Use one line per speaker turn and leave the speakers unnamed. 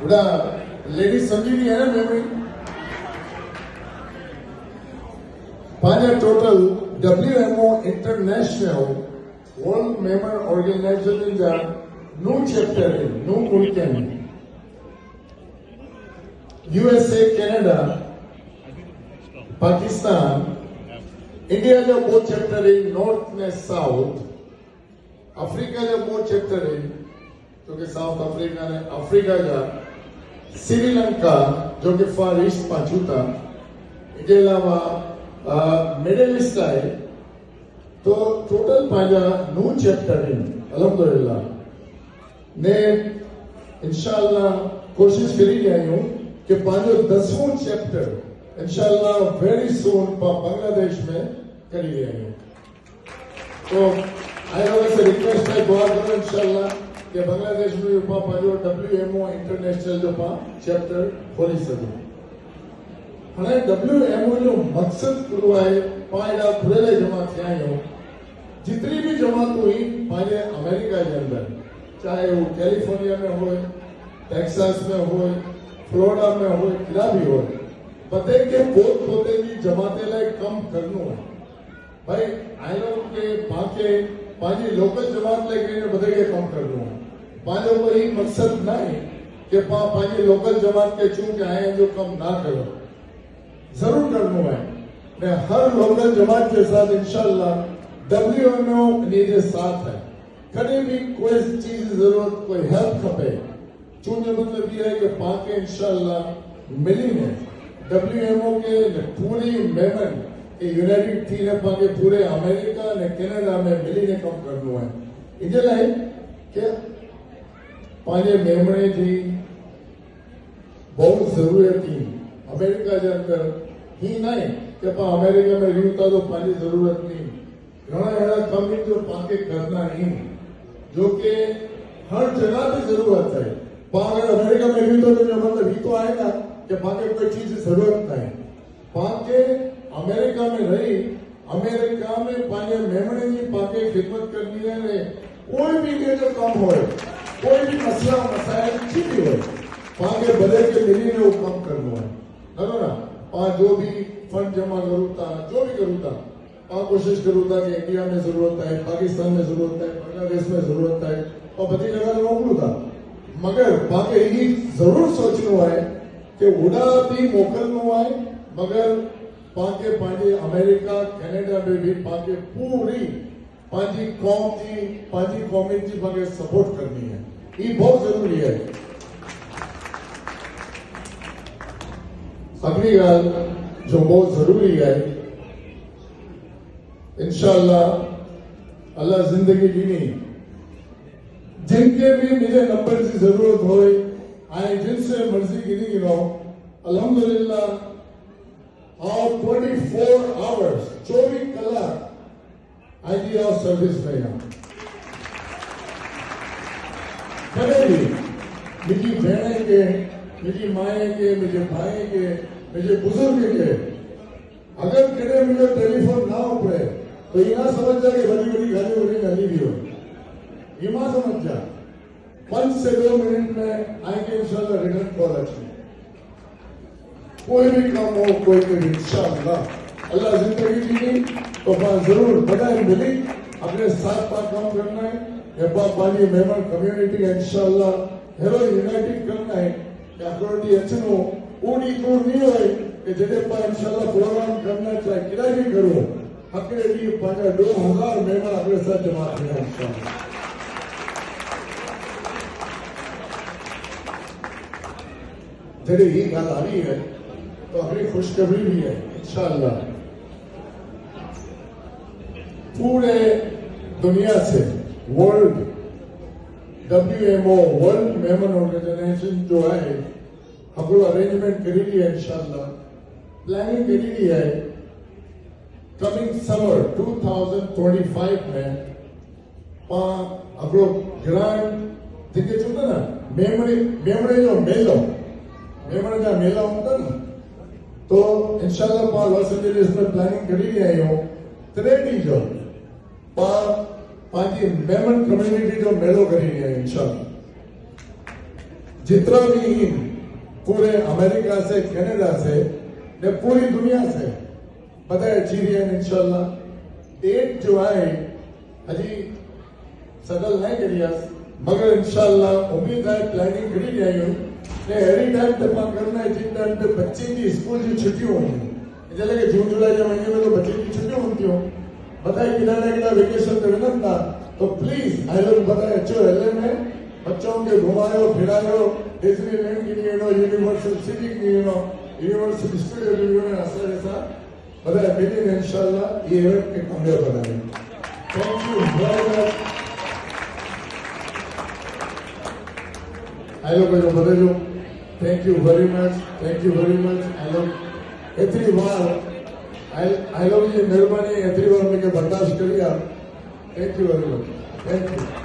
बड़ा लेडीज समझी नहीं है ना मेमोरी पांच total WMO international world memory organization जा नो चैप्टर है नो मुल्क है USA कनाडा पाकिस्तान इंडिया जो वो चैप्टर है नॉर्थ ने साउथ अफ्रीका जो वो चैप्टर है तो कि साउथ अफ्रीका ने अफ्रीका जा श्रीलंका जो कि फार ईस्ट पाछूता इसके अलावा मिडिल ईस्ट है तो टोटल पांजा नौ चैप्टर है अल्हम्दुलिल्लाह ने इंशाअल्लाह कोशिश करी रही हूँ कि पांजो 10वां चैप्टर इंशाअल्लाह वेरी सून बांग्लादेश में करी रही हूँ तो आई लोगों से रिक्वेस्ट है दुआ करो इंशाअल्लाह कि बांग्लादेश में पांजो WMO इंटरनेशनल जो चैप्टर खोली सके हाणे WMO जो मकसद करो है पायदा खुले जमा थिया आहियूं जितनी भी जमात हुई पांजे अमेरिका के अंदर चाहे वो कैलिफोर्निया में हो टेक्सास में हो फ्लोरिडा में हो किला भी हो बते के पोत पोते की जमाते लाए कम करनो है भाई आई लोग के बाके पांजी लोकल जमात लेके बदे के कम करनो है पांजो कोई मकसद नहीं कि पांजी लोकल जमात के चूं के आए जो कम ना करो जरूर करनो है मैं हर लोकल जमात के साथ इंशाअल्लाह WMO के साथ है कभी भी कोई चीज जरूरत कोई हेल्प खपे चूंकि मतलब ये है कि पाके इंशाअल्लाह मिली है WMO के पूरी मेमन यूनाइटेड थी ने पाके पूरे अमेरिका ने कनाडा में मिली ने कम करनो है इजे लाए कि पांजे मेमणे थी बहुत जरूरत थी अमेरिका के अंदर ही नहीं कि पा अमेरिका में रहता तो पानी जरूरत नहीं घना ऐसा कम जो पाके करना नहीं जो कि हर जगह पे जरूरत है अगर अमेरिका में रहता तो जो मतलब ही तो आएगा कि पाके कोई चीज की जरूरत नहीं पाके अमेरिका में रही अमेरिका में पाने मेमणे की पाके खिदमत करनी है कोई भी के जो काम हो कोई भी मसला मसाइल कुछ भी हो पाके बदे के मिली ने वो काम करना है बराबर ना पा जो भी फंड जमा करूता जो भी करूता पा कोशिश करूता कि इंडिया में जरूरत है पाकिस्तान में जरूरत है बांग्लादेश में जरूरत है और बड़ी जगह मोकलू था मगर पाके ये जरूर सोचनो है कि उड़ा भी मोकलनो है मगर पाके पांजे अमेरिका कनाडा में भी पाके पूरी पांजी कौम की पांजी कम्युनिटी पाके सपोर्ट करनी है ये बहुत जरूरी है अगली गाल जो बहुत जरूरी है इंशाअल्लाह अल्लाह जिंदगी दीनी जिनके भी मुझे नंबर की जरूरत हो आए जिनसे मर्जी गिनी गिनो अल्हम्दुलिल्लाह और 24 आवर्स 24 कलाक आई डी ऑफ सर्विस में यहाँ कभी भी मेरी बहने के मेरी माए के मेरे भाई के मेरे बुजुर्ग के अगर कड़े मुझे टेलीफोन ना उपड़े तो ये ना समझ जा कि बड़ी बड़ी गाली उड़ी गाली भी हो ये मां समझ जा 5 से 2 मिनट में आएंगे इंशाल्लाह रिटर्न कॉल अच्छी कोई भी काम हो कोई भी इंशाल्लाह अल्लाह जिंदगी दी तो जरूर बधाई मिली अपने साथ पास काम करना है या बाली मेहमान कम्युनिटी का इंशाल्लाह हेरो यूनाइटेड करना है कि अकॉर्डिंग अच्छनो ऊड़ी दूर नहीं होए कि जदे पा इंशाल्लाह प्रोग्राम करना चाहे किरा भी करो हकरे भी 2000 मेहमान अपने साथ जमा करना इंशाल्लाह जदे ये गाल आ रही है तो अपनी खुशखबरी भी है इंशाल्लाह पूरे दुनिया से वर्ल्ड WMO वर्ल्ड मेमन ऑर्गेनाइजेशन जो है अपनो अरेंजमेंट करी ली है इंशाल्लाह प्लानिंग करी ली है कमिंग समर 2025 में अपनो ग्रांड देखे चुका ना मेमणे जो मेमणे का मेला होता ना तो इंशाल्लाह पा लॉस एंजलिस में प्लानिंग करी ली है यो त्रेडी जो पा पाजी मेमन कम्युनिटी जो मेलो करी ली है इंशाल्लाह जितना भी पूरे अमेरिका से कनाडा से ने पूरी दुनिया से बताए चीरियन इंशाल्लाह डेट जो है हजी सदल नहीं करी मगर इंशाल्लाह उम्मीद है प्लानिंग करी जाएगी ने एनी टाइम तक करना है जिन टाइम पे बच्चे की स्कूल की छुट्टी होंगी जैसे कि जून जुलाई के महीने में तो बच्चे की छुट्टी होती हो बताए कितना वेकेशन पे विनम था तो प्लीज आई लोग बताए अच्छो एलए में बच्चों के घुमायो फिरायो डिज्नीलैंड की लिए यूनिवर्सल सिटी की यूनिवर्सल स्टूडियो की लिए ऐसा बताए मिलियन इंशाल्लाह ये इवेंट के कामयाब बनाएंगे thank you very much I लोग जो बदलो thank you very much I लोग एतरी बार आई लोग ये मेहरबानी एतरी बार मुझे बर्दाश्त करिए thank you very much thank you